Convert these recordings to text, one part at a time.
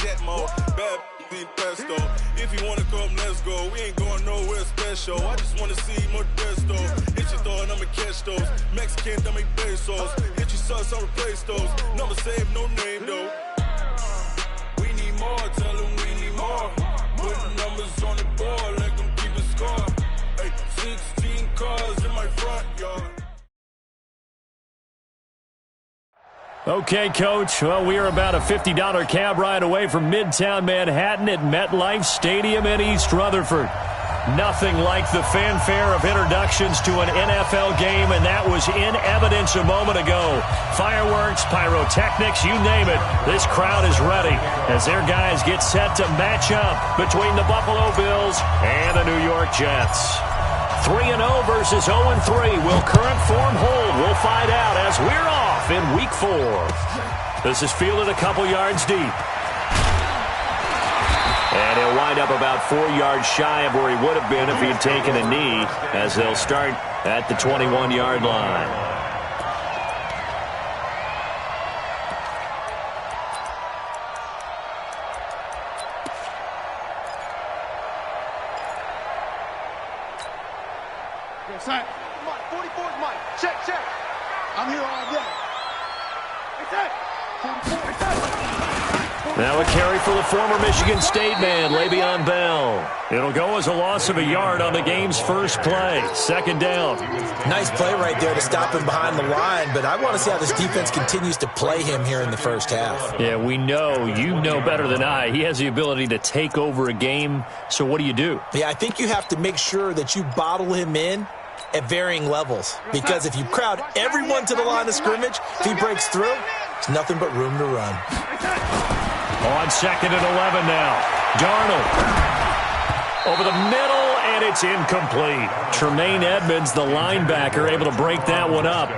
Jet mode, bad pesto. If you wanna come, let's go. We ain't going nowhere special. I just wanna see more desto. Hit your thought, I'ma catch those. Mexican, I make pesos. Hit your sus, I'll replace those. Number save, no name though. We need more, tell them we need more. Put the numbers on the board, let them keep it score. Hey, 16 cars in my front yard. Okay, Coach. Well, we are about a $50 cab ride away from Midtown Manhattan at MetLife Stadium in East Rutherford. Nothing like the fanfare of introductions to an NFL game, and that was in evidence a moment ago. Fireworks, pyrotechnics, you name it. This crowd is ready as their guys get set to match up between the Buffalo Bills and the New York Jets. 3-0 versus 0-3. Will current form hold? We'll find out as we're off in Week 4. This is fielded a couple yards deep. And he'll wind up about 4 yards shy of where he would have been if he had taken a knee, as they'll start at the 21-yard line. Mike, 44's Mike. Check. I'm here all day. Now a carry for the former Michigan State man, Le'Veon Bell. It'll go as a loss of a yard on the game's first play. Second down. Nice play right there to stop him behind the line, but I want to see how this defense continues to play him here in the first half. Yeah, we know. You know better than I. He has the ability to take over a game, so what do you do? Yeah, I think you have to make sure that you bottle him in at varying levels, because if you crowd everyone to the line of scrimmage, if he breaks through, there's nothing but room to run. On 2nd and 11 now. Darnold over the middle, and it's incomplete. Tremaine Edmonds, the linebacker, able to break that one up.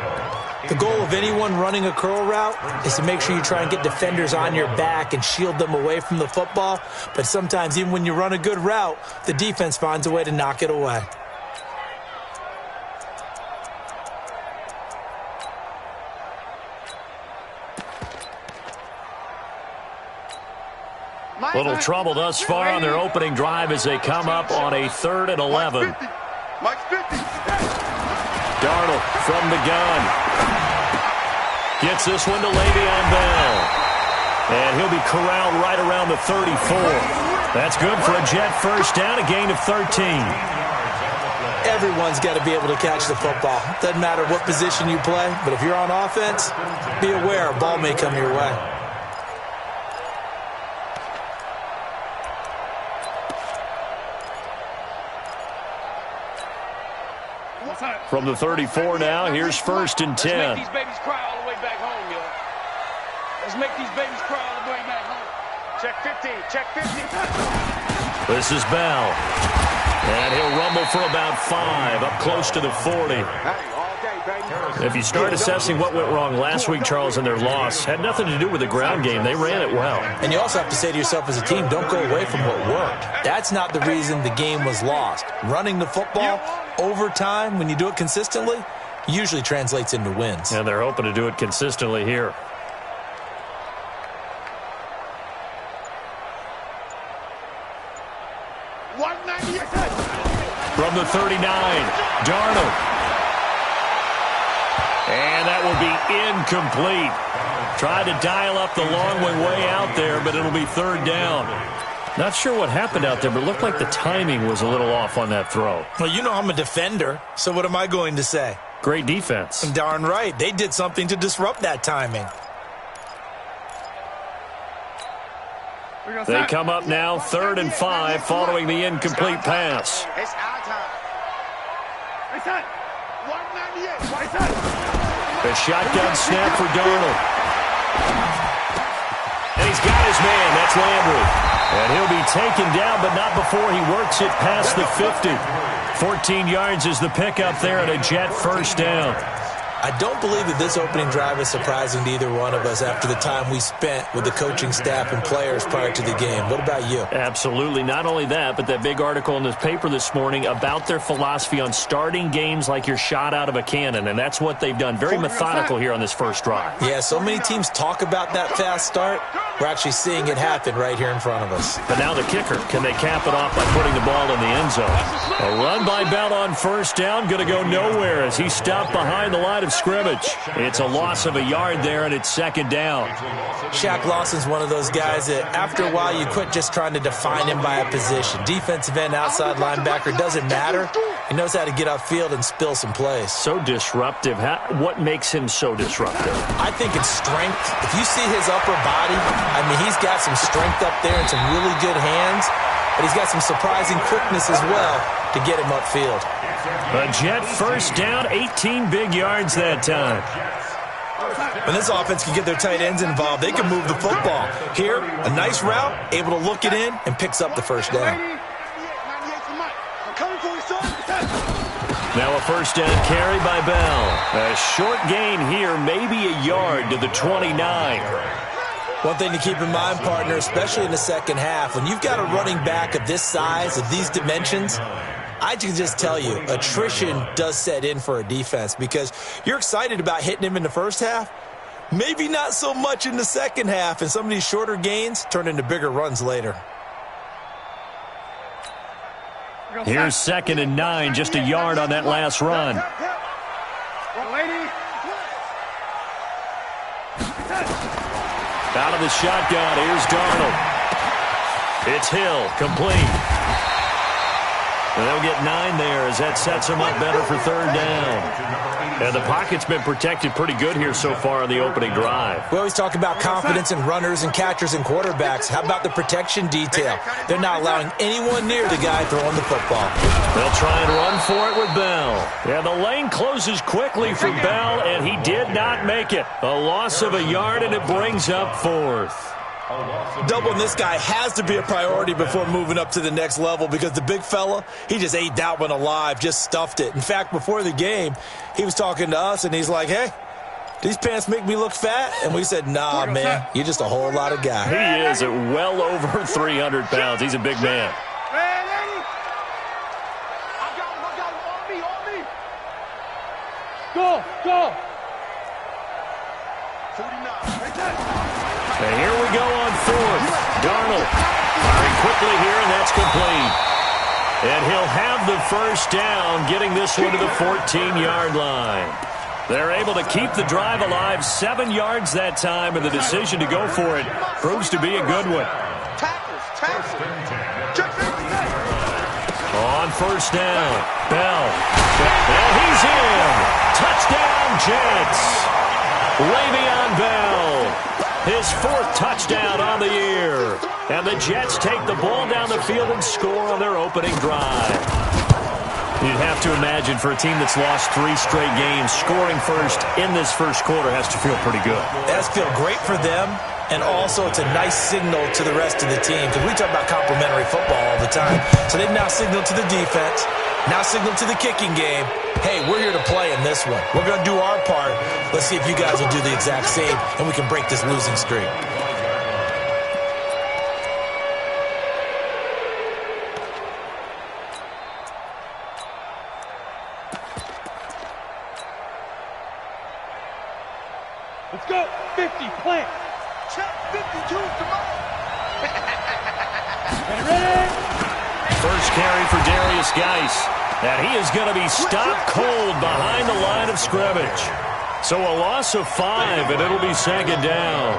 The goal of anyone running a curl route is to make sure you try and get defenders on your back and shield them away from the football, but sometimes even when you run a good route, the defense finds a way to knock it away. Little trouble thus far on their opening drive as they come up on a 3rd and 11. Mike's 50. Darnold from the gun. Gets this one to Le'Veon Bell. And he'll be corralled right around the 34. That's good for a Jet first down, a gain of 13. Everyone's got to be able to catch the football. Doesn't matter what position you play, but if you're on offense, be aware a ball may come your way. From the 34 now, here's 1st and 10. Let's make these babies cry all the way back home, yo. Let's make these babies cry all the way back home. Check 50. This is Bell. And he'll rumble for about 5, up close to the 40. If you start assessing what went wrong last week, Charles, in their loss, had nothing to do with the ground game. They ran it well. And you also have to say to yourself as a team, don't go away from what worked. That's not the reason the game was lost. Running the football over time, when you do it consistently, usually translates into wins. And they're hoping to do it consistently here. From the 39, Darnold. And that will be incomplete. Tried to dial up the long way out there, but it'll be 3rd down. Not sure what happened out there, but it looked like the timing was a little off on that throw. Well, you know I'm a defender, so what am I going to say? Great defense. Darn right. They did something to disrupt that timing. They come up now 3rd and 5 following the incomplete pass. It's our time. A shotgun snap for Darnold. And he's got his man. That's Landry. And he'll be taken down, but not before he works it past the 50. 14 yards is the pickup there at a Jet first down. I don't believe that this opening drive is surprising to either one of us after the time we spent with the coaching staff and players prior to the game. What about you? Absolutely. Not only that, but that big article in the paper this morning about their philosophy on starting games like you're shot out of a cannon, and that's what they've done. Very methodical here on this first drive. Yeah, so many teams talk about that fast start, We're actually seeing it happen right here in front of us. But now the kicker. Can they cap it off by putting the ball in the end zone? A run by Bell on first down. Going to go nowhere as he stopped behind the line of scrimmage. It's a loss of a yard there, and it's second down. Shaq Lawson's one of those guys that after a while you quit just trying to define him by a position. Defensive end, outside linebacker, doesn't matter. He knows how to get upfield and spill some plays. So disruptive. What makes him so disruptive? I think it's strength. If you see his upper body, I mean, he's got some strength up there and some really good hands, but he's got some surprising quickness as well to get him upfield. A Jet first down, 18 big yards that time. When this offense can get their tight ends involved, they can move the football. Here, a nice route, able to look it in, and picks up the first down. Now a first down carry by Bell. A short gain here, maybe a yard to the 29. One thing to keep in mind, partner, especially in the second half, when you've got a running back of this size, of these dimensions, I can just tell you, attrition does set in for a defense because you're excited about hitting him in the first half. Maybe not so much in the second half, and some of these shorter gains turn into bigger runs later. Here's 2nd and 9, just a yard on that last run. Out of the shotgun, here's Darnold. It's Hill, complete. And they'll get 9 there as that sets them up better for third down. And the pocket's been protected pretty good here so far on the opening drive. We always talk about confidence in runners and catchers and quarterbacks. How about the protection detail? They're not allowing anyone near the guy throwing the football. They'll try and run for it with Bell. Yeah, the lane closes quickly for Bell, and he did not make it. A loss of a yard, and it brings up 4th. Doubling this guy has to be a priority before moving up to the next level because the big fella, he just ate that one alive, just stuffed it. In fact, before the game, he was talking to us, and he's like, hey, these pants make me look fat? And we said, nah, man, you're just a whole lot of guy. He is at well over 300 pounds. He's a big man. Go! And here we go on 4th. Darnold firing quickly here, and that's complete. And he'll have the first down, getting this one to the 14-yard line. They're able to keep the drive alive, 7 yards that time, and the decision to go for it proves to be a good one. On first down, Bell. And he's in. Touchdown, Jets. Le'Veon Bell. His 4th touchdown on the year. And the Jets take the ball down the field and score on their opening drive. You'd have to imagine for a team that's lost 3 straight games, scoring first in this first quarter has to feel pretty good. It has to feel great for them, and also it's a nice signal to the rest of the team because we talk about complimentary football all the time. So they've now signaled to the defense, now signaled to the kicking game, hey, we're here to play in this one. We're going to do our part. Let's see if you guys will do the exact same, and we can break this losing streak. Let's go. 50, plant. Check 52, come on. Ready? First carry for Darius Geis. And he is going to be stopped cold behind the line of scrimmage. So a loss of 5, and it'll be 2nd down.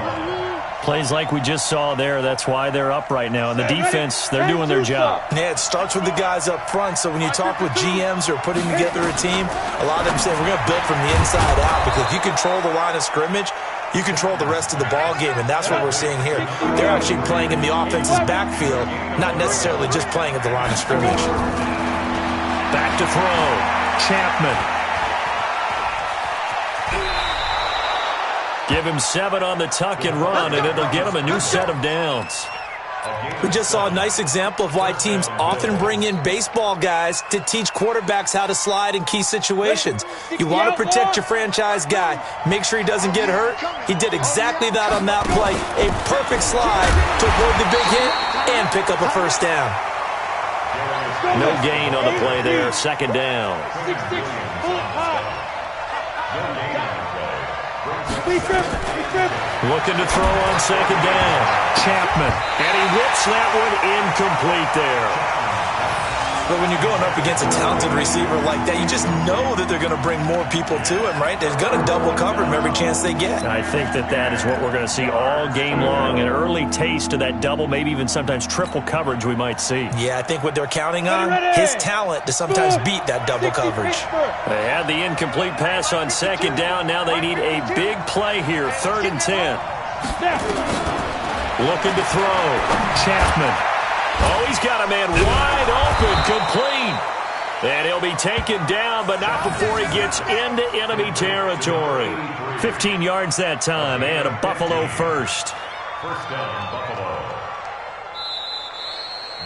Plays like we just saw there. That's why they're up right now. And the defense, they're doing their job. Yeah, it starts with the guys up front. So when you talk with GMs who are putting together a team, a lot of them say we're going to build from the inside out because if you control the line of scrimmage, you control the rest of the ball game, and that's what we're seeing here. They're actually playing in the offense's backfield, not necessarily just playing at the line of scrimmage. Back to throw. Chapman. Give him 7 on the tuck and run, and it'll get him a new set of downs. We just saw a nice example of why teams often bring in baseball guys to teach quarterbacks how to slide in key situations. You want to protect your franchise guy. Make sure he doesn't get hurt. He did exactly that on that play. A perfect slide to avoid the big hit and pick up a first down. No gain on the play there. 2nd down. 6-6, pull it high. Looking to throw on second down. Chapman. And he whips that one incomplete there. But when you're going up against a talented receiver like that, you just know that they're going to bring more people to him, right? They're going to double cover him every chance they get. I think that is what we're going to see all game long, an early taste of that double, maybe even sometimes triple coverage we might see. Yeah, I think what they're counting on, his talent to sometimes beat that double coverage. They had the incomplete pass on second down. Now they need a big play here, 3rd and 10. Looking to throw. Chapman. Oh, he's got a man wide open, complete. And he'll be taken down, but not before he gets into enemy territory. 15 yards that time, and a Buffalo first. First down, Buffalo.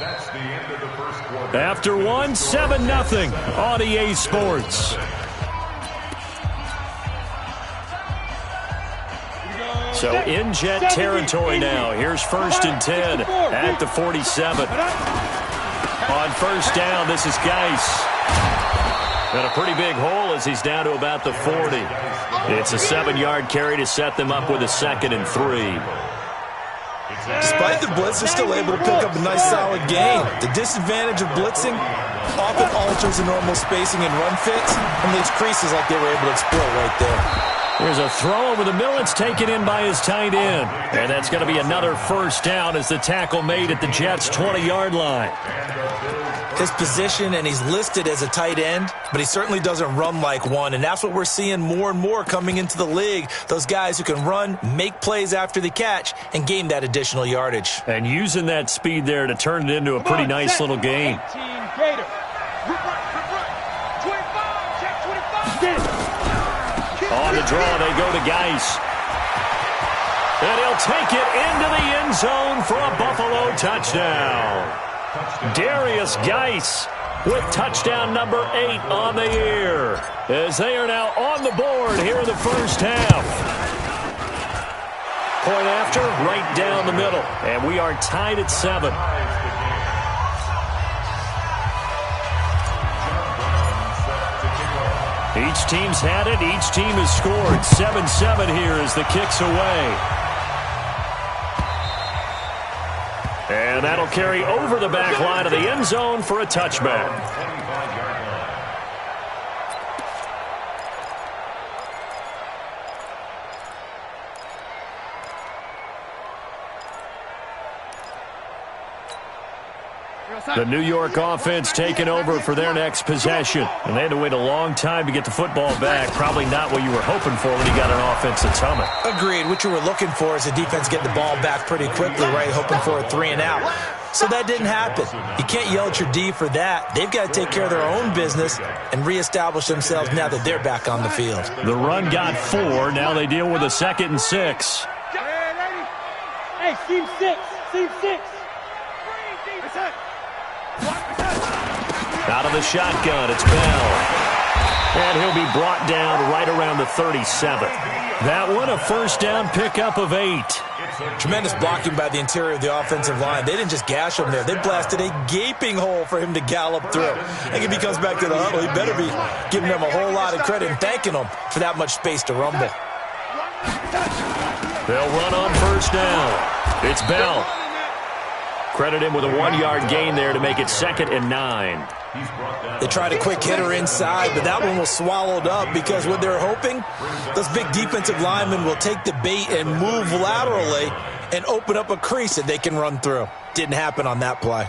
That's the end of the first quarter. After 7-0 on EA Sports. So in Jet territory now. Here's 1st and 10 at the 47. On first down, this is Geis. And a pretty big hole as he's down to about the 40. It's a 7-yard carry to set them up with a 2nd and 3. Despite the blitz, they're still able to pick up a nice solid gain. The disadvantage of blitzing often alters the normal spacing and run fits and leaves creases like they were able to exploit right there. There's a throw over the middle. It's taken in by his tight end. And that's going to be another first down as the tackle made at the Jets' 20-yard line. His position, and he's listed as a tight end, but he certainly doesn't run like one. And that's what we're seeing more and more coming into the league. Those guys who can run, make plays after the catch, and gain that additional yardage. And using that speed there to turn it into a pretty nice little game. On the draw, they go to Geis. And he'll take it into the end zone for a Buffalo touchdown. Darius Geis with touchdown number 8 on the year, as they are now on the board here in the first half. Point after, right down the middle. And we are tied at 7. Each team's had it. Each team has scored. 7-7 here as the kick's away. And that'll carry over the back line of the end zone for a touchback. The New York offense taking over for their next possession. And they had to wait a long time to get the football back. Probably not what you were hoping for when you got an offense that's humming. Agreed. What you were looking for is the defense get the ball back pretty quickly, right? Hoping for a 3 and out. So that didn't happen. You can't yell at your D for that. They've got to take care of their own business and reestablish themselves now that they're back on the field. The run got 4. Now they deal with a 2nd and 6. Hey, team 6. Team 6. Out of the shotgun, it's Bell. And he'll be brought down right around the 37. That one, a first down pickup of 8. Tremendous blocking by the interior of the offensive line. They didn't just gash him there. They blasted a gaping hole for him to gallop through. I think if he comes back to the huddle, he better be giving them a whole lot of credit and thanking them for that much space to rumble. They'll run on first down. It's Bell. Credit him with a 1-yard gain there to make it 2nd and 9. They tried a quick hitter inside, but that one was swallowed up because what they're hoping, those big defensive linemen will take the bait and move laterally and open up a crease that they can run through. Didn't happen on that play.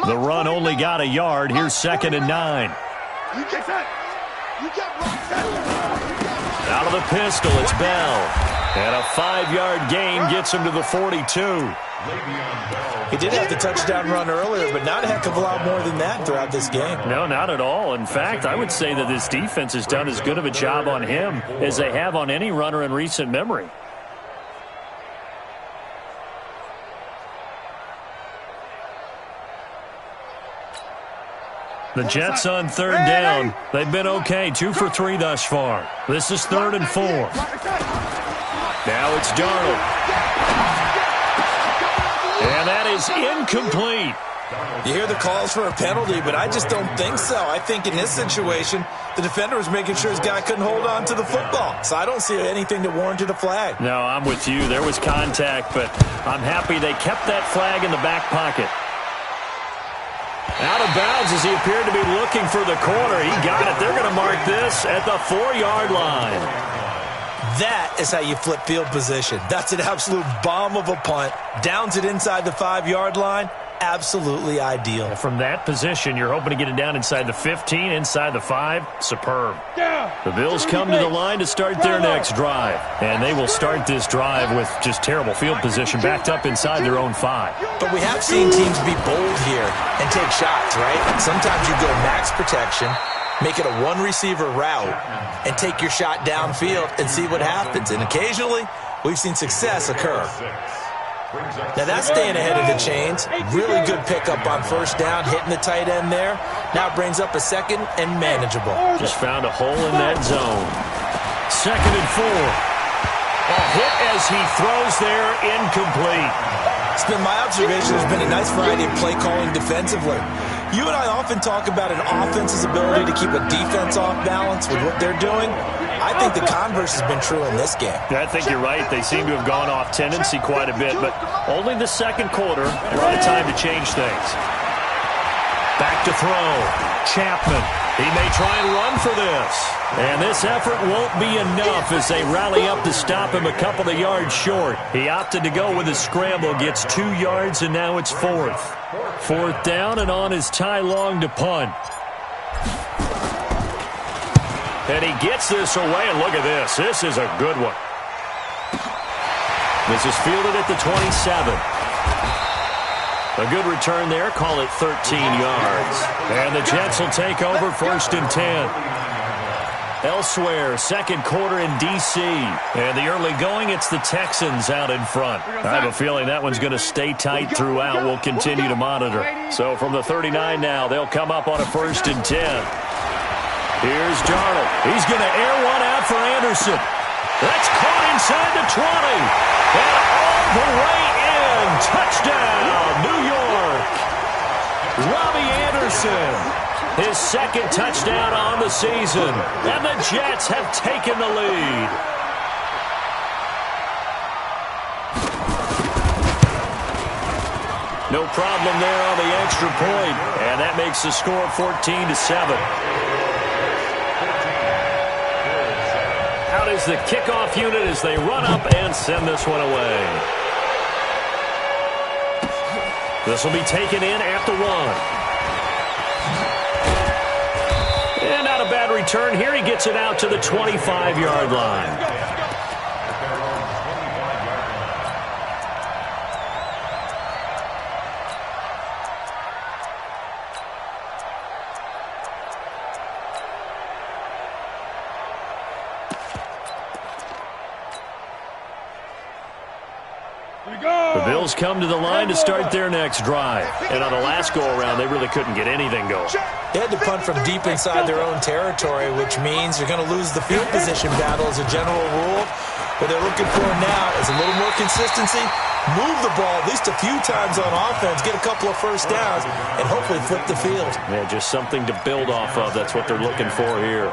The run only got a yard. Here's 2nd and 9. Out of the pistol, it's Bell. And a 5-yard gain gets him to the 42. He did have the touchdown run earlier, but not a heck of a lot more than that throughout this game. No, not at all. In fact, I would say that this defense has done as good of a job on him as they have on any runner in recent memory. The Jets on 3rd down. They've been okay, 2 for 3 thus far. This is 3rd and 4. Now it's Darnold. And that is incomplete. You hear the calls for a penalty, but I just don't think so. I think in this situation, the defender was making sure his guy couldn't hold on to the football. So I don't see anything that warranted a flag. No, I'm with you. There was contact, but I'm happy they kept that flag in the back pocket. Out of bounds as he appeared to be looking for the corner. He got it. They're going to mark this at the 4-yard line. That is how you flip field position. That's an absolute bomb of a punt. Downs it inside the 5-yard line. Absolutely ideal. From that position, you're hoping to get it down inside the 15, inside the 5. Superb. The Bills come to the line to start their next drive. And they will start this drive with just terrible field position backed up inside their own 5. But we have seen teams be bold here and take shots, right? Sometimes you go max protection, make it a one-receiver route, and take your shot downfield and see what happens. And occasionally, we've seen success occur. Now that's staying ahead of the chains. Really good pickup on first down, hitting the tight end there. Now brings up a second and manageable. Just found a hole in that zone. 2nd and 4. A hit as he throws there, incomplete. It's been my observation there's been a nice variety of play calling defensively. You and I often talk about an offense's ability to keep a defense off balance with what they're doing. I think the converse has been true in this game. I think you're right. They seem to have gone off tendency quite a bit, but only the second quarter. A lot of time to change things. Back to throw. Chapman. He may try and run for this. And this effort won't be enough as they rally up to stop him a couple of yards short. He opted to go with a scramble, gets 2 yards, and now it's 4th. 4th down, and on is Ty Long to punt. And he gets this away, and look at this. This is a good one. This is fielded at the 27. A good return there. Call it 13 yards. And the Jets will take over 1st and 10. Elsewhere, second quarter in D.C. And the early going, it's the Texans out in front. I have a feeling that one's going to stay tight throughout. We'll continue to monitor. So from the 39 now, they'll come up on a 1st and 10. Here's Darnold. He's going to air one out for Anderson. That's caught inside the 20. And all the way in. Touchdown, New York. Robbie Anderson. His 2nd touchdown on the season. And the Jets have taken the lead. No problem there on the extra point. And that makes the score 14-7. Out is the kickoff unit as they run up and send this one away. This will be taken in at the 1. And not a bad return here. He gets it out to the 25-yard line. The Bills come to the line to start their next drive. And on the last go-around, they really couldn't get anything going. They had to punt from deep inside their own territory, which means you're going to lose the field position battle as a general rule. What they're looking for now is a little more consistency, move the ball at least a few times on offense, get a couple of first downs, and hopefully flip the field. Yeah, just something to build off of. That's what they're looking for here.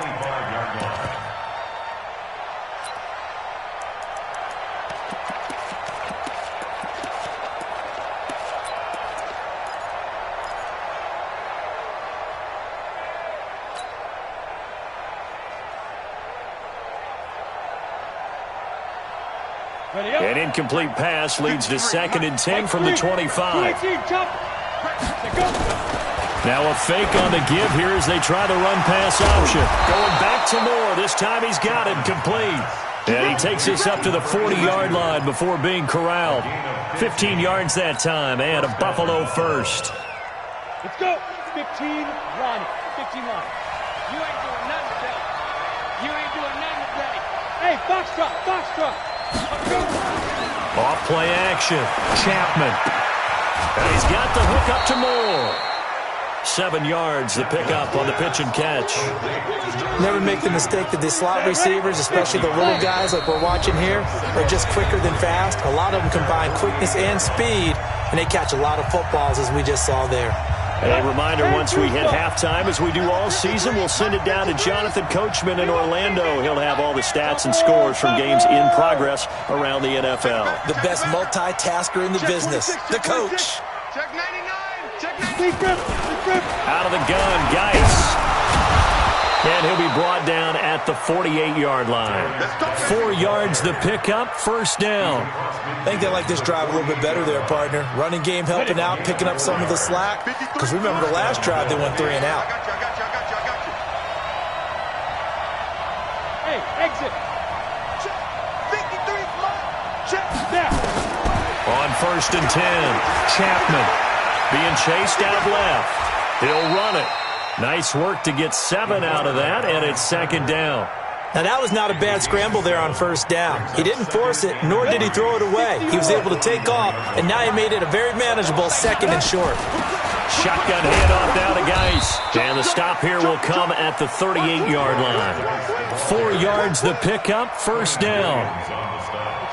An incomplete pass leads to 2nd and 10 from the 25. Now a fake on the give here as they try the run-pass option. Going back to Moore. This time he's got it complete. And he takes this up to the 40-yard line before being corralled. 15 yards that time and a Buffalo first. Let's go. 15 run. 15 run. You ain't doing nothing today. You ain't doing nothing today. Hey, box drop. Box drop. Off play action. Chapman. And he's got the hook up to Moore. 7 yards, the pickup on the pitch and catch. Never make the mistake that the slot receivers, especially the little guys like we're watching here, are just quicker than fast. A lot of them combine quickness and speed and they catch a lot of footballs, as we just saw there. A reminder, once we hit halftime, as we do all season, we'll send it down to Jonathan Coachman in Orlando. He'll have all the stats and scores from games in progress around the NFL. The best multitasker in the business, the coach. Check 99. Check 99. Out of the gun, Geis. And he'll be brought down at the 48-yard line. 4 yards the pickup, first down. I think they like this drive a little bit better there, partner. Running game helping out, picking up some of the slack. Because remember the last drive, they went 3 and out. I got you. Hey, exit. Check. 53 flat. Check. Now. On 1st and 10, Chapman being chased out left. He'll run it. Nice work to get 7 out of that, and it's 2nd down. Now, that was not a bad scramble there on 1st down. He didn't force it, nor did he throw it away. He was able to take off, and now he made it a very manageable 2nd and short. Shotgun handoff down to Geis. And the stop here will come at the 38-yard line. 4 yards the pickup, first down.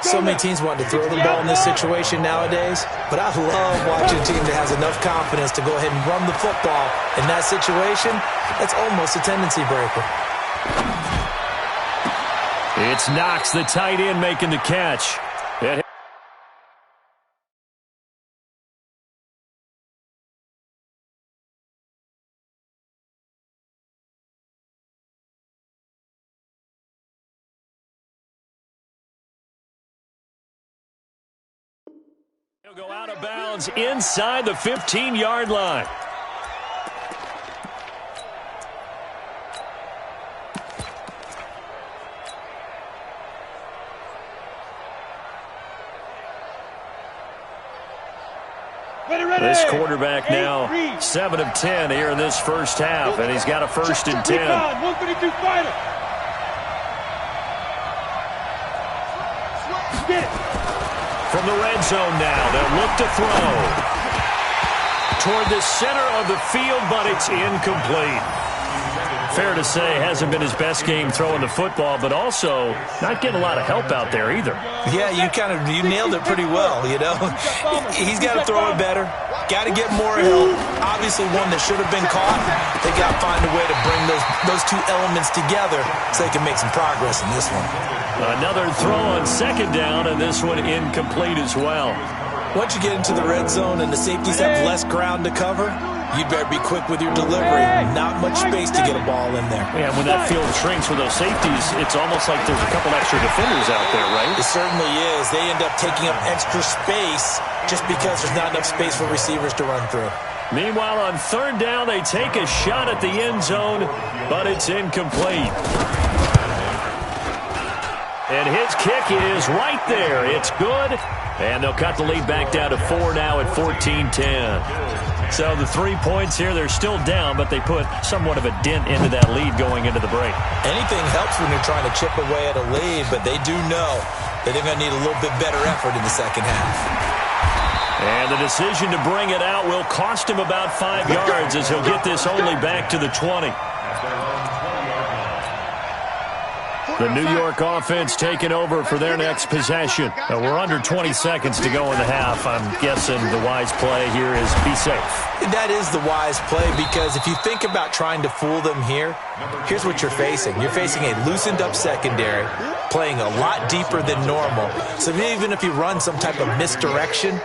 So many teams want to throw the ball in this situation nowadays, but I love watching a team that has enough confidence to go ahead and run the football. In that situation, that's almost a tendency breaker. It's Knox, the tight end, making the catch. He'll go out of bounds inside the 15-yard line. This quarterback now 7 of 10 here in this first half, and he's got a 1st and 10. 152 fighter. Get it. From the red zone now, they'll look to throw. Toward the center of the field, but it's incomplete. Fair to say, hasn't been his best game throwing the football, but also not getting a lot of help out there either. Yeah, you nailed it pretty well, you know. He's got to throw it better. Got to get more help. Obviously one that should have been caught. They got to find a way to bring those two elements together so they can make some progress in this one. Another throw on 2nd down, and this one incomplete as well. Once you get into the red zone and the safeties have less ground to cover, you'd better be quick with your delivery. Not much space to get a ball in there. Yeah, when that field shrinks with those safeties, it's almost like there's a couple extra defenders out there, right? It certainly is. They end up taking up extra space just because there's not enough space for receivers to run through. Meanwhile, on 3rd down, they take a shot at the end zone, but it's incomplete. And his kick is right there. It's good. And they'll cut the lead back down to 4 now at 14-10. So the 3 points here, they're still down, but they put somewhat of a dent into that lead going into the break. Anything helps when you're trying to chip away at a lead, but they do know that they're going to need a little bit better effort in the second half. And the decision to bring it out will cost him about 5 yards as he'll get this only back to the 20. The New York offense taking over for their next possession. We're under 20 seconds to go in the half. I'm guessing the wise play here is be safe. That is the wise play because if you think about trying to fool them here, here's what you're facing. You're facing a loosened up secondary, playing a lot deeper than normal. So even if you run some type of misdirection,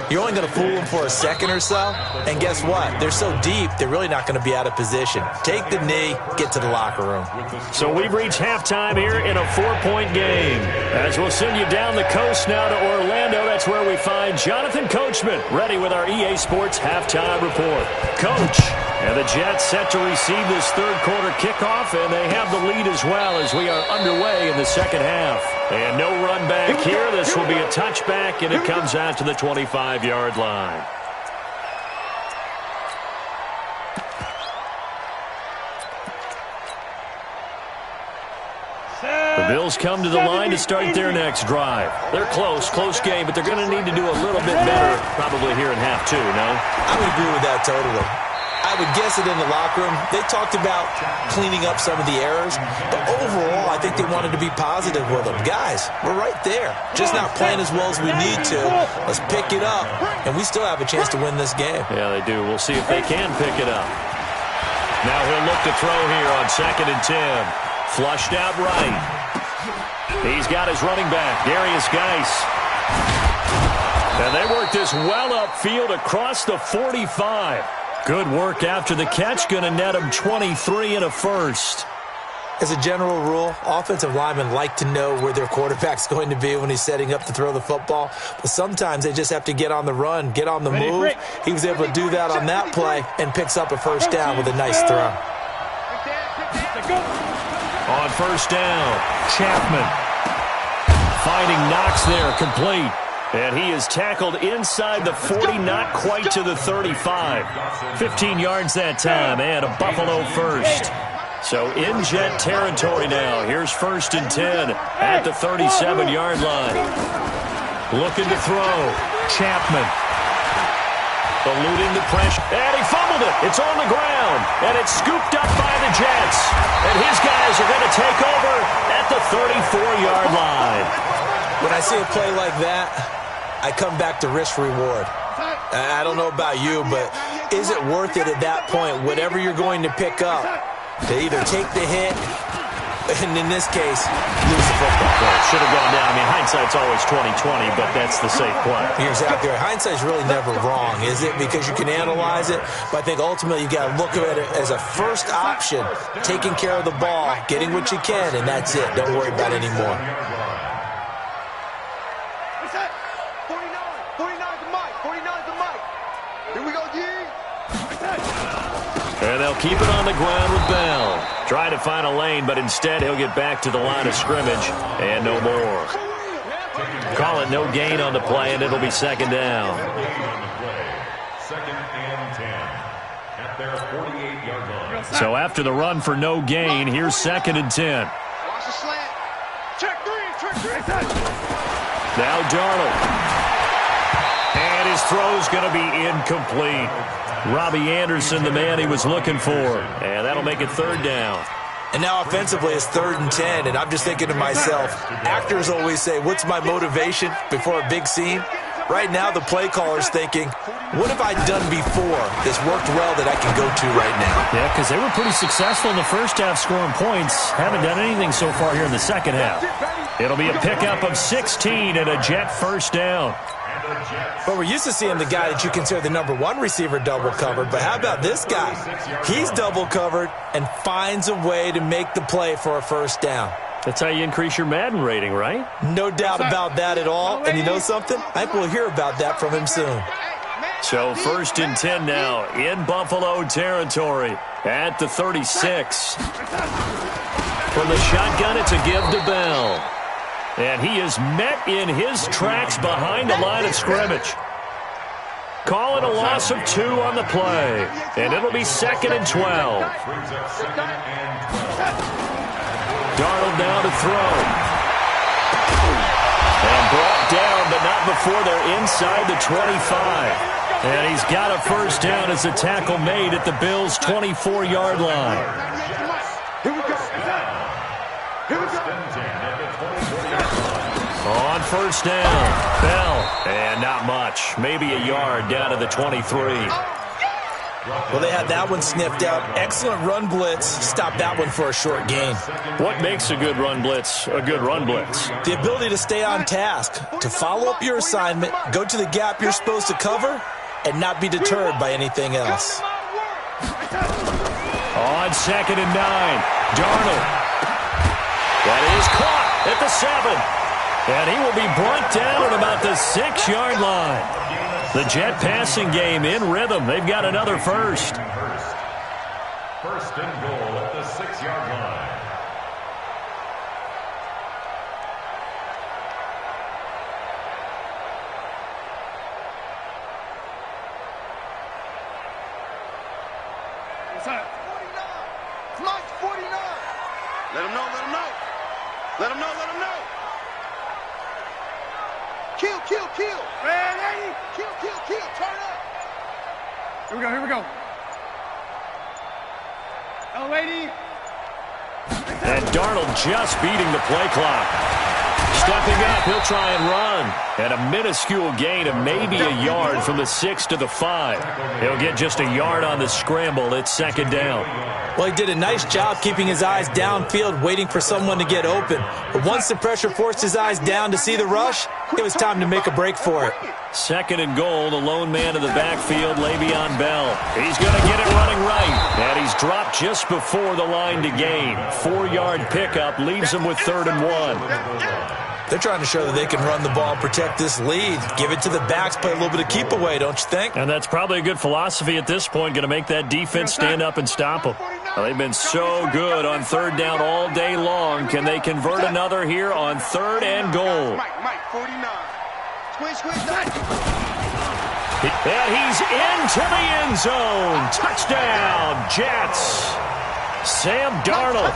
you're only going to fool them for a second or so. And guess what? They're so deep, they're really not going to be out of position. Take the knee, get to the locker room. So we've reached halftime here in a 4-point game. As we'll send you down the coast now to Orlando, that's where we find Jonathan Coachman, ready with our EA Sports halftime report. Coach, and the Jets set to receive this 3rd quarter kickoff, and they have the lead as well as we are underway in the second half. And no run back here. This will be a touchback, and it comes out to the 25-yard line. The Bills come to the line to start their next drive. They're close game, but they're going to need to do a little bit better probably here in half 2, no? I would agree with that totally. I I would guess that in the locker room, they talked about cleaning up some of the errors, but overall, I think they wanted to be positive with them. Guys, we're right there, just not playing as well as we need to. Let's pick it up, and we still have a chance to win this game. Yeah, they do. We'll see if they can pick it up. Now he'll look to throw here on 2nd and 10. Flushed out right. He's got his running back, Darius Geis. And they work this well upfield across the 45. Good work after the catch. Going to net him 23 and a first. As a general rule, offensive linemen like to know where their quarterback's going to be when he's setting up to throw the football. But sometimes they just have to get on the run, get on the move. He was able to do that on that play and picks up a first down with a nice throw. On first down, Chapman finding Knox there, complete. And he is tackled inside the 40, not quite to the 35. 15 yards that time, and a Buffalo first. So in Jet territory now. Here's 1st and 10 at the 37-yard line. Looking to throw. Chapman. Eluding the pressure. And he fumbled it. It's on the ground. And it's scooped up by the Jets. And his guys are going to take over at the 34-yard line. When I see a play like that, I come back to risk-reward. I don't know about you, but is it worth it at that point, whatever you're going to pick up, to either take the hit, and in this case, lose the football? Well, it should have gone down. I mean, hindsight's always 20/20, but that's the safe play. You're exactly right. Hindsight's really never wrong, is it? Because you can analyze it, but I think ultimately you got to look at it as a first option, taking care of the ball, getting what you can, and that's it. Don't worry about it anymore. 49's the mic. 49's the mic. Here we go, G. And they'll keep it on the ground with Bell. Trying to find a lane, but instead he'll get back to the line of scrimmage, and no more. Call it no gain on the play, and it'll be 2nd down. 2nd and 10 at their 48-yard line. So after the run for no gain, here's 2nd and 10. Watch the slant. Check three. Now Darnold. And his throw's going to be incomplete. Robbie Anderson, the man he was looking for. And that'll make it 3rd down. And now offensively it's 3rd and 10, and I'm just thinking to myself, actors always say, what's my motivation before a big scene? Right now the play caller's thinking, what have I done before that's worked well that I can go to right now? Yeah, because they were pretty successful in the first half scoring points. Haven't done anything so far here in the second half. It'll be a pickup of 16 and a Jet first down. But we're used to seeing the guy that you consider the #1 receiver double covered. But how about this guy? He's double covered and finds a way to make the play for a first down. That's how you increase your Madden rating, right? No doubt about that at all. And you know something? I think we'll hear about that from him soon. So 1st and 10 now in Buffalo territory at the 36. From the shotgun, it's a give to Bell. And he is met in his tracks behind the line of scrimmage. Call it a loss of 2 on the play. And it'll be 2nd and 12. Darnold now to throw. And brought down, but not before they're inside the 25. And he's got a first down as a tackle made at the Bills' 24-yard line. Here we go. Here we go. On first down, Bell, and not much. Maybe a yard down to the 23. Well, they had that one sniffed out. Excellent run blitz. Stopped that one for a short gain. What makes a good run blitz a good run blitz? The ability to stay on task, to follow up your assignment, go to the gap you're supposed to cover, and not be deterred by anything else. On 2nd and 9, Darnold. That is caught at the 7. And he will be brought down at about the 6-yard line. The Jet passing game in rhythm. They've got another first. 1st and goal at the 6-yard line. What's up? 49. Mike's 49. Let him know, let him know. Let him know, let him know. Kill, kill, kill. Ready? Kill, kill, kill. Turn up. Here we go, here we go. lady. And Darnold just beating the play clock. Stepping up, he'll try and run. And a minuscule gain of maybe a yard from the 6 to the 5. He'll get just a yard on the scramble. It's second down. Well, he did a nice job keeping his eyes downfield, waiting for someone to get open. But once the pressure forced his eyes down to see the rush, it was time to make a break for it. Second and goal, the lone man in the backfield, Le'Veon Bell. He's going to get it running right. And he's dropped just before the line to gain. 4-yard pickup leaves him with 3rd and 1. They're trying to show that they can run the ball, protect this lead. Give it to the backs, play a little bit of keep away, don't you think? And that's probably a good philosophy at this point, going to make that defense stand up and stop them. Well, they've been so good on 3rd down all day long. Can they convert another here on 3rd and goal? Mike, 49. And he's into the end zone. Touchdown, Jets. Sam Darnold,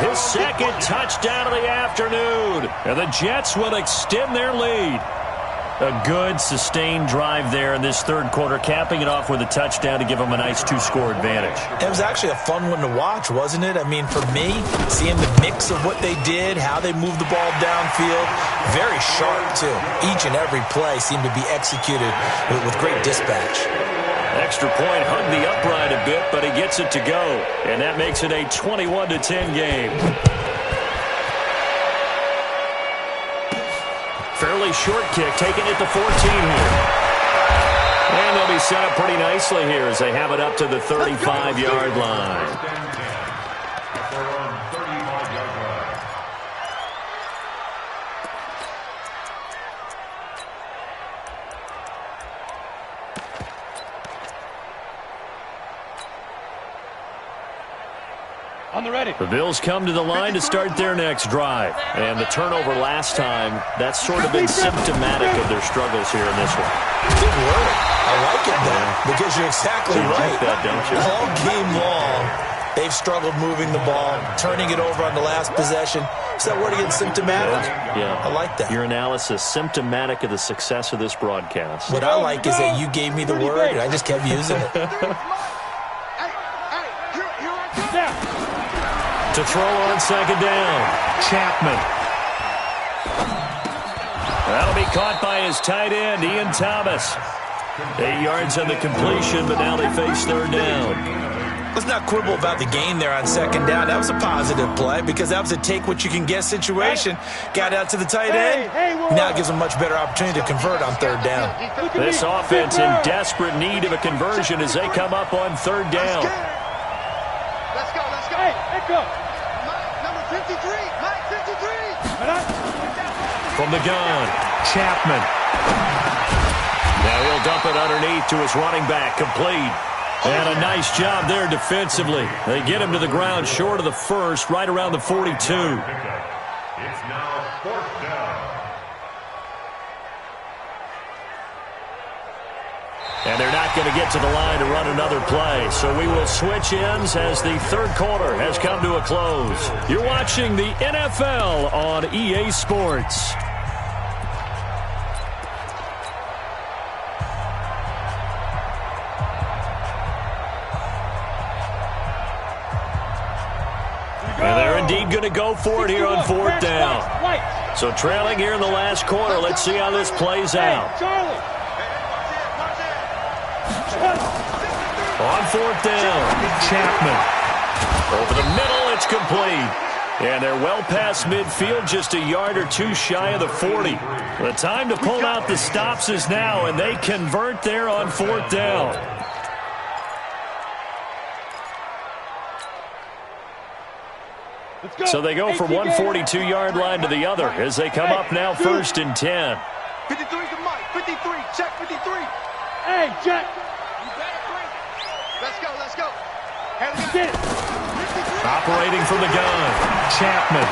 his second touchdown of the afternoon. And the Jets will extend their lead. A good, sustained drive there in this third quarter, capping it off with a touchdown to give them a nice 2-score advantage. It was actually a fun one to watch, wasn't it? I mean, for me, seeing the mix of what they did, how they moved the ball downfield, very sharp, too. Each and every play seemed to be executed with great dispatch. Extra point hugged the upright a bit, but he gets it to go. And that makes it a 21-10 game. Fairly short kick, taking it to 14 here. And they'll be set up pretty nicely here as they have it up to the 35-yard line. On the ready. The Bills come to the line to start their next drive. And the turnover last time, that's sort of been symptomatic of their struggles here in this one. Good word. I like it, though, because you're exactly you right. like that, don't you? All game long, they've struggled moving the ball, turning it over on the last possession. Is that word again, symptomatic? Yeah. I like that. Your analysis, symptomatic of the success of this broadcast. What I like is that you gave me the word, and I just kept using it. To throw on second down, Chapman. That'll be caught by his tight end, Ian Thomas. 8 yards on the completion, but now they face third down. Let's not quibble about the gain there on second down. That was a positive play because that was a take-what-you-can-get situation. Got out to the tight end. Now it gives them a much better opportunity to convert on third down. This offense in desperate need of a conversion as they come up on third down. Let's go. Hey, let's go. Number 53. Mike, 53. From the gun, Chapman. Now he'll dump it underneath to his running back, complete. And a nice job there defensively. They get him to the ground short of the first, right around the 42. It's now 4th down. And they're not going to get to the line to run another play. So we will switch ends as the third quarter has come to a close. You're watching the NFL on EA Sports. And they're indeed going to go for it here on 4th down. So trailing here in the last quarter. Let's see how this plays out. On 4th down, Chapman. Over the middle, it's complete. And they're well past midfield, just a yard or two shy of the 40. The time to pull out the stops is now, and they convert there on 4th down. So they go from one 42-yard line to the other as they come up now 1st and 10. 53 to Mike. 53. Check 53. Hey, Jack. Let's go. Get it. Operating from the gun, Chapman.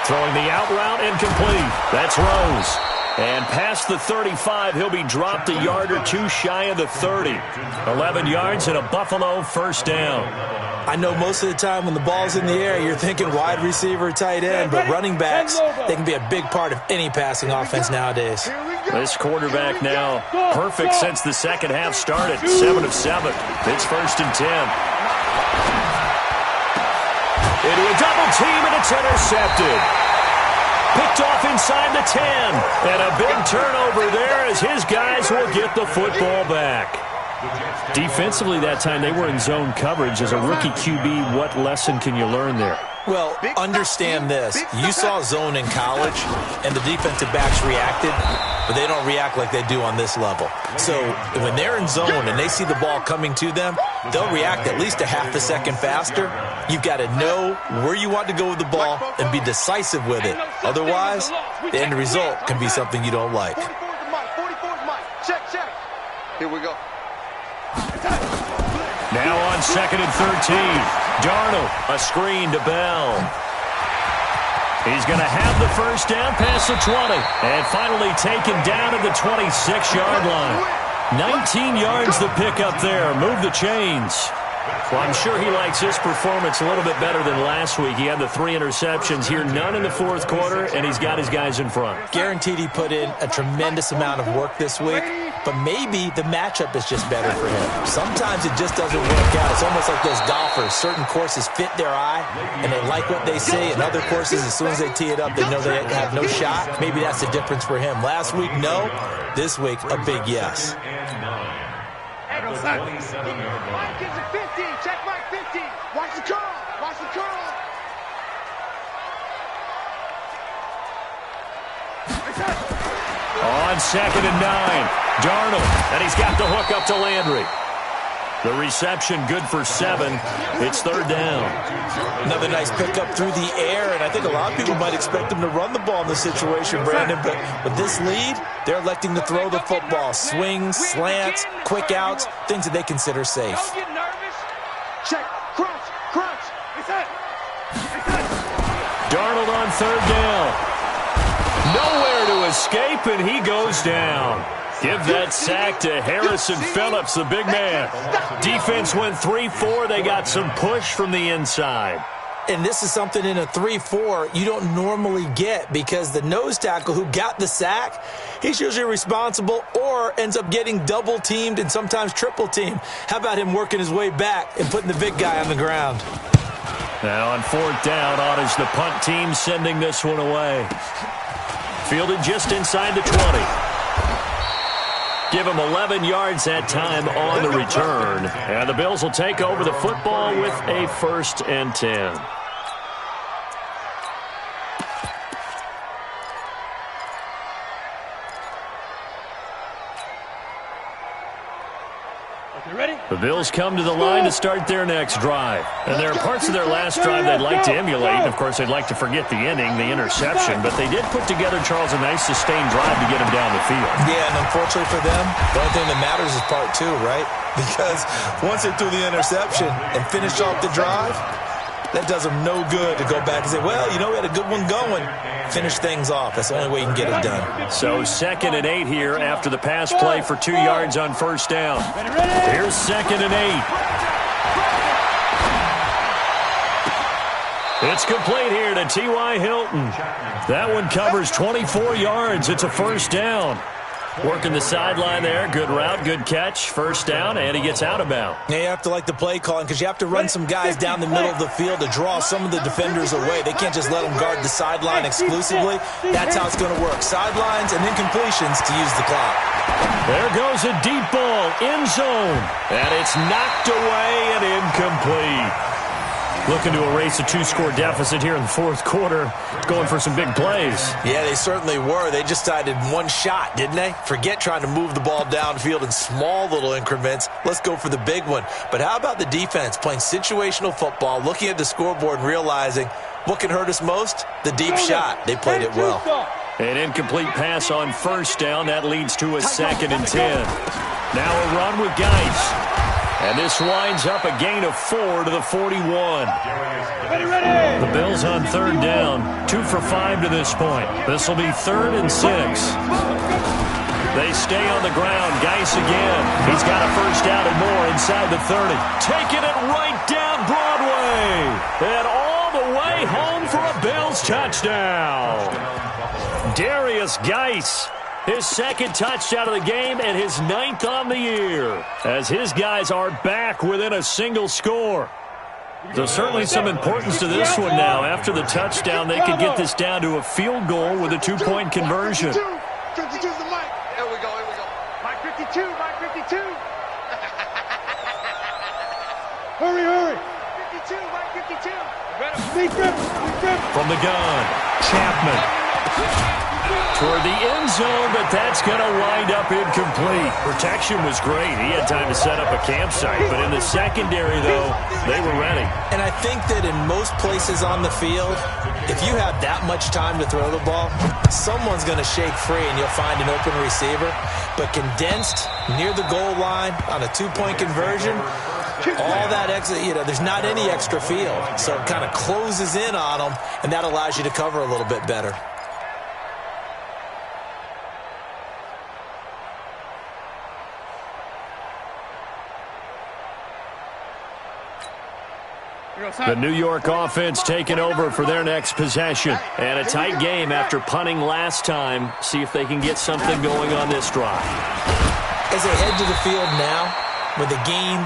Throwing the out route incomplete. That's Rose. And past the 35, he'll be dropped a yard or two shy of the 30. 11 yards and a Buffalo 1st down. I know most of the time when the ball's in the air, you're thinking wide receiver, tight end, but running backs, they can be a big part of any passing offense nowadays. This quarterback now perfect since the second half started. 7 of 7. It's 1st and 10. into a double team, and it's intercepted. Picked off inside the 10. And a big turnover there as his guys will get the football back. Defensively that time, they were in zone coverage. As a rookie QB, what lesson can you learn there? Well, understand this. You saw zone in college, and the defensive backs reacted, but they don't react like they do on this level. So when they're in zone and they see the ball coming to them, they'll react at least a half a second faster. You've got to know where you want to go with the ball and be decisive with it. Otherwise, the end result can be something you don't like. 44's the mic. 44's the mic. Check, check. Here we go. Now on 2nd and 13. Darnold, a screen to Bell. He's going to have the first down past the 20. And finally taken down at the 26-yard line. 19 yards to pick up there. Move the chains. Well, I'm sure he likes his performance a little bit better than last week. He had the 3 interceptions here, none in the fourth quarter, and he's got his guys in front. Guaranteed he put in a tremendous amount of work this week, but maybe the matchup is just better for him. Sometimes it just doesn't work out. It's almost like those golfers. Certain courses fit their eye, and they like what they see, and other courses, as soon as they tee it up, they know they have no shot. Maybe that's the difference for him. Last week, no. This week, a big yes. Mike is a 50. Check Mike 50. Watch the curl. Watch the curl. On 2nd and 9. Darnold, and he's got the hook up to Landry. The reception good for 7. It's 3rd down. Another nice pickup through the air, and I think a lot of people might expect him to run the ball in this situation, Brandon, but with this lead, they're electing to throw the football. Swings, slants, quick outs, things that they consider safe. Don't get nervous. Check. Crunch. Crunch. Darnold on 3rd down. Nowhere to escape, and he goes down. Give that sack to Harrison Phillips, the big man. Defense went 3-4. They got some push from the inside. And this is something in a 3-4 you don't normally get, because the nose tackle who got the sack, he's usually responsible or ends up getting double-teamed and sometimes triple-teamed. How about him working his way back and putting the big guy on the ground? Now on 4th down, Otta's the punt team sending this one away. Fielded just inside the 20. Give him 11 yards that time on the return. And the Bills will take over the football with a 1st and 10. The Bills come to the line to start their next drive. And there are parts of their last drive they'd like to emulate. And, of course, they'd like to forget the inning, the interception. But they did put together, Charles, a nice sustained drive to get him down the field. Yeah, and unfortunately for them, the only thing that matters is part 2, right? Because once they threw the interception and finished off the drive, that does them no good to go back and say, well, you know, we had a good one going. Finish things off. That's the only way you can get it done. So 2nd and 8 here after the pass play for 2 yards on 1st down. Here's 2nd and 8. It's complete here to T.Y. Hilton. That one covers 24 yards. It's a 1st down. Working the sideline there. Good route, good catch. 1st down, and he gets out of bounds. Yeah, you have to like the play calling, because you have to run some guys down the middle of the field to draw some of the defenders away. They can't just let them guard the sideline exclusively. That's how it's going to work. Sidelines and incompletions to use the clock. There goes a deep ball, end zone. And it's knocked away and incomplete. Looking to erase a 2-score deficit here in the 4th quarter. Going for some big plays. Yeah, they certainly were. They just decided one shot, didn't they? Forget trying to move the ball downfield in small little increments. Let's go for the big one. But how about the defense playing situational football, looking at the scoreboard and realizing what can hurt us most? The deep shot. They played it well. An incomplete pass on 1st down. That leads to a 2nd and 10. Now a run with Geis. And this winds up a gain of 4 to the 41. The Bills on 3rd down. 2 for 5 to this point. This will be 3rd and 6. They stay on the ground. Geis again. He's got a 1st down and more inside the 30. Taking it right down Broadway. And all the way home for a Bills touchdown. Darius Geis. His 2nd touchdown of the game and his 9th on the year, as his guys are back within a single score. There's certainly some importance to this one now. After the touchdown, they could get this down to a field goal with a 2-point conversion. 52's the mic. Here we go. Mike 52, Mike 52. Hurry. 52, Mike 52. From the gun, Chapman. Toward the end zone, but that's going to wind up incomplete. Protection was great. He had time to set up a campsite, but in the secondary, though, they were ready. And I think that in most places on the field, if you have that much time to throw the ball, someone's going to shake free and you'll find an open receiver. But condensed near the goal line on a 2-point conversion, all that extra, there's not any extra field. So it kind of closes in on them, and that allows you to cover a little bit better. The New York offense taking over for their next possession. And a tight game after punting last time. See if they can get something going on this drive. As they head to the field now, with the game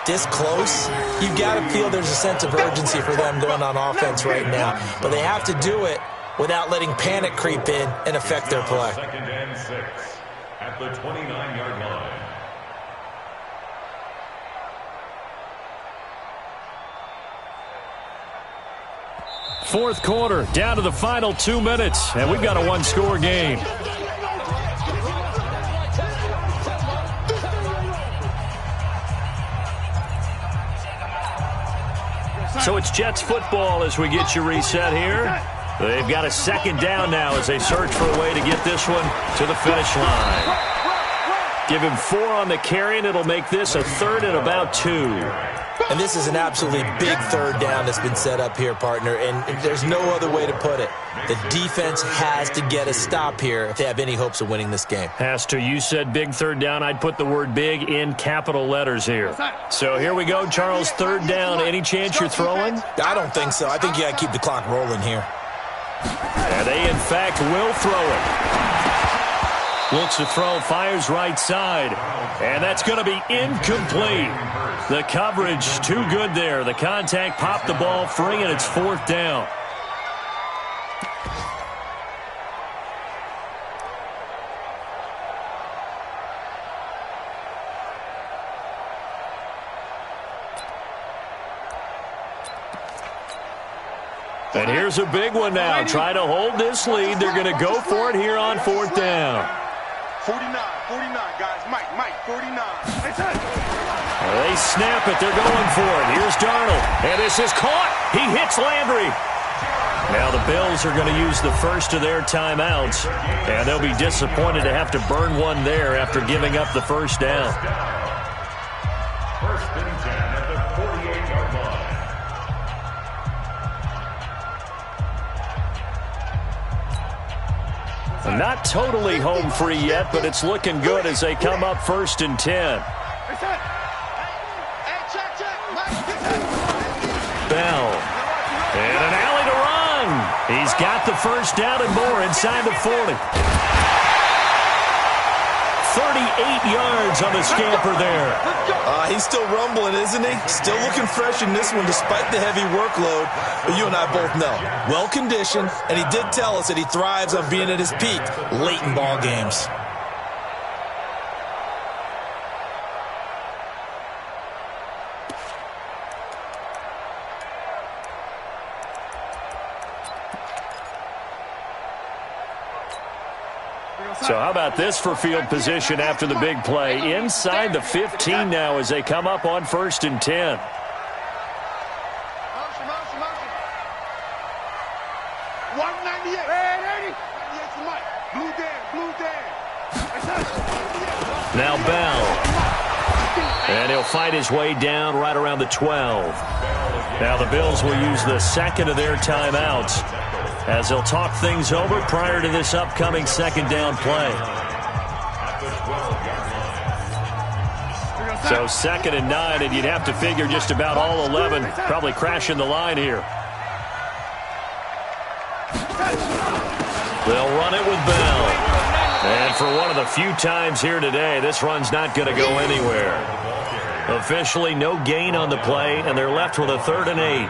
this close, you've got to feel there's a sense of urgency for them going on offense right now. But they have to do it without letting panic creep in and affect their play. 2nd and 6 at the 29-yard line. Fourth quarter, down to the final 2 minutes, and we've got a one-score game. So it's Jets football as we get you reset here. They've got a 2nd down now as they search for a way to get this one to the finish line. Give him 4 on the carry, and it'll make this a 3rd and about 2. And this is an absolutely big 3rd down that's been set up here, partner, and there's no other way to put it. The defense has to get a stop here if they have any hopes of winning this game. Has to. You said big 3rd down. I'd put the word big in capital letters here. So here we go, Charles, 3rd down. Any chance you're throwing? I don't think so. I think you got to keep the clock rolling here. And they, in fact, will throw it. Looks to throw, fires right side. And that's going to be incomplete. The coverage too good there. The contact popped the ball free, and it's 4th down. And here's a big one now. Try to hold this lead. They're going to go for it here on 4th down. 49, guys. Mike, 49. They snap it. They're going for it. Here's Darnold. And this is caught. He hits Landry. Now the Bills are going to use the first of their timeouts. And they'll be disappointed to have to burn one there after giving up the 1st down. 1st and 10 at the 48-yard line. Not totally home free yet, but it's looking good as they come up 1st and 10. Bell. And an alley to run. He's got the 1st down and more inside the 40. 38 yards on the scamper there. He's still rumbling, isn't he? Still looking fresh in this one despite the heavy workload. But you and I both know, well-conditioned, and he did tell us that he thrives on being at his peak late in ball games. So how about this for field position after the big play? Inside the 15 now as they come up on 1st and 10. Motion. 198. 98's the mic. Blue Dan. Now Bell. And he'll fight his way down right around the 12. Now the Bills will use the 2nd of their timeouts as they'll talk things over prior to this upcoming 2nd down play. So 2nd and 9, and you'd have to figure just about all 11 probably crashing the line here. They'll run it with Bell. And for one of the few times here today, this run's not going to go anywhere. Officially no gain on the play, and they're left with a 3rd and 8.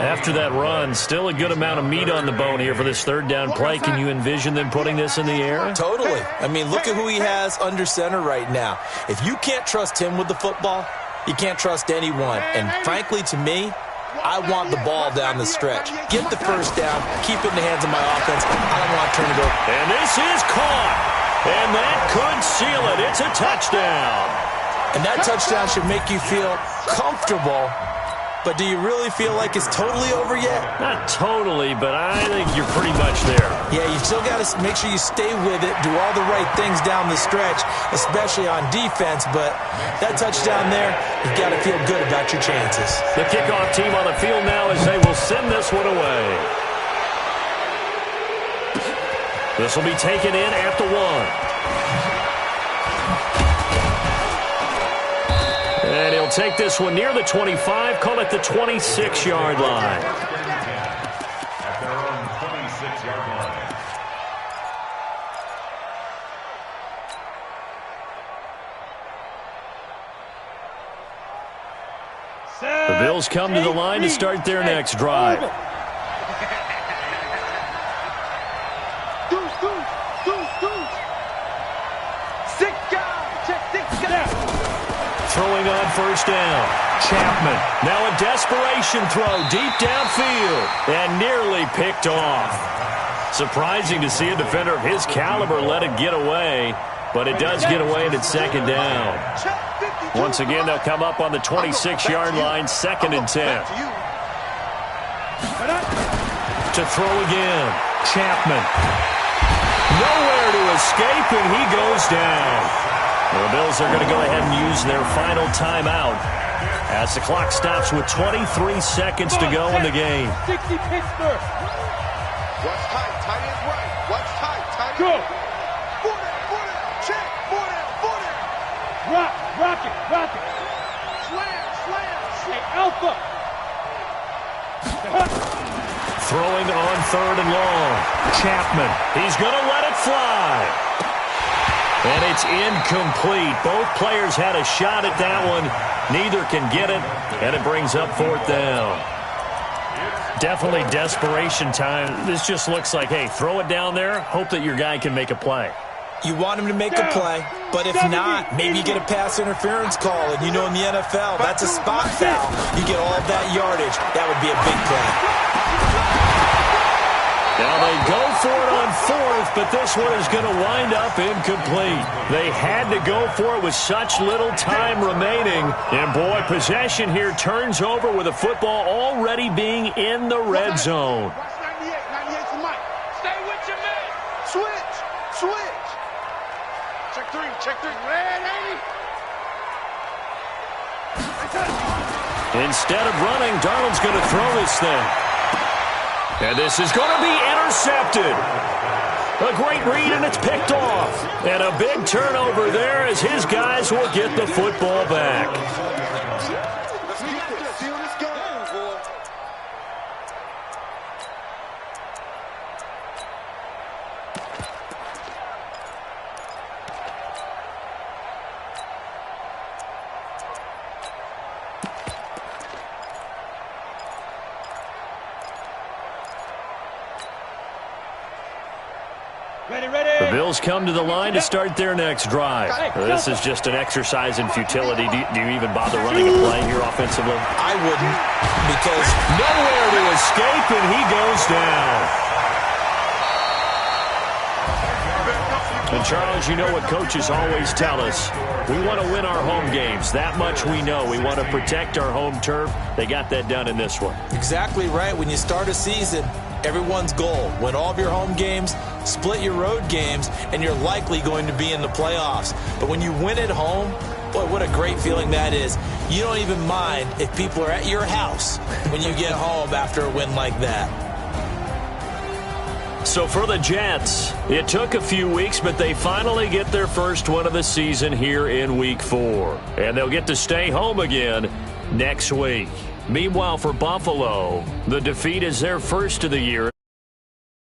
After that run, still a good amount of meat on the bone here for this 3rd down play. Can you envision them putting this in the air? Totally. I mean, look at who he has under center right now. If you can't trust him with the football, you can't trust anyone. And frankly, to me, I want the ball down the stretch. Get the 1st down, keep it in the hands of my offense. I don't want to turn it over. And this is caught. And that could seal it. It's a touchdown. And that touchdown should make you feel comfortable. But do you really feel like it's totally over yet? Not totally, but I think you're pretty much there. Yeah, you still got to make sure you stay with it, do all the right things down the stretch, especially on defense. But that touchdown there, you've got to feel good about your chances. The kickoff team on the field now as they will send this one away. This will be taken in at the 1. And he'll take this one near the 25, call it the 26-yard line. At their own 26-yard line. The Bills come to the line to start their next drive. Throwing on 1st down. Chapman. Now a desperation throw deep downfield. And nearly picked off. Surprising to see a defender of his caliber let it get away. But it does get away and it's 2nd down. Once again, they'll come up on the 26-yard line, 2nd and 10. To throw again. Chapman. Nowhere to escape, and he goes down. The Bills are going to go ahead and use their final timeout as the clock stops with 23 seconds to go in the game. 60 Pittsburgh. Watch tight. Tight is right. Watch tight. Tight Go. is right. 4 down. Check. 4 down. Rock it. Slam. Hey, Alpha. Throwing on 3rd and long. Chapman. He's going to let it fly. And it's incomplete. Both players had a shot at that one. Neither can get it, and it brings up 4th down. Definitely desperation time. This just looks like, hey, throw it down there, hope that your guy can make a play. You want him to make a play, but if not, maybe you get a pass interference call. And you know in the NFL, that's a spot foul. You get all of that yardage. That would be a big play. Now they go for it on 4th, but this one is going to wind up incomplete. They had to go for it with such little time remaining. And, boy, possession here turns over with the football already being in the red zone. Watch 98. 98 for Mike. Stay with your man. Switch. Check 3. Red 80. Instead of running, Darnold's going to throw this thing. And this is going to be intercepted. A great read, and it's picked off. And a big turnover there as his guys will get the football back. Let's keep this. See this game, boy. The Bills come to the line to start their next drive. This is just an exercise in futility. Do you even bother running a play here offensively? I wouldn't, because Nowhere to escape, and he goes down. And, Charles, you know what coaches always tell us. We want to win our home games. That much we know. We want to protect our home turf. They got that done in this one. exactly right. When you start a season, everyone's goal, win all of your home games, split your road games, and you're likely going to be in the playoffs. But when you win at home, boy, what a great feeling that is. You don't even mind if people are at your house when you get home after a win like that. So for the Jets, it took a few weeks, but they finally get their first win of the season here in Week 4. And they'll get to stay home again next week. Meanwhile, for Buffalo, the defeat is their first of the year.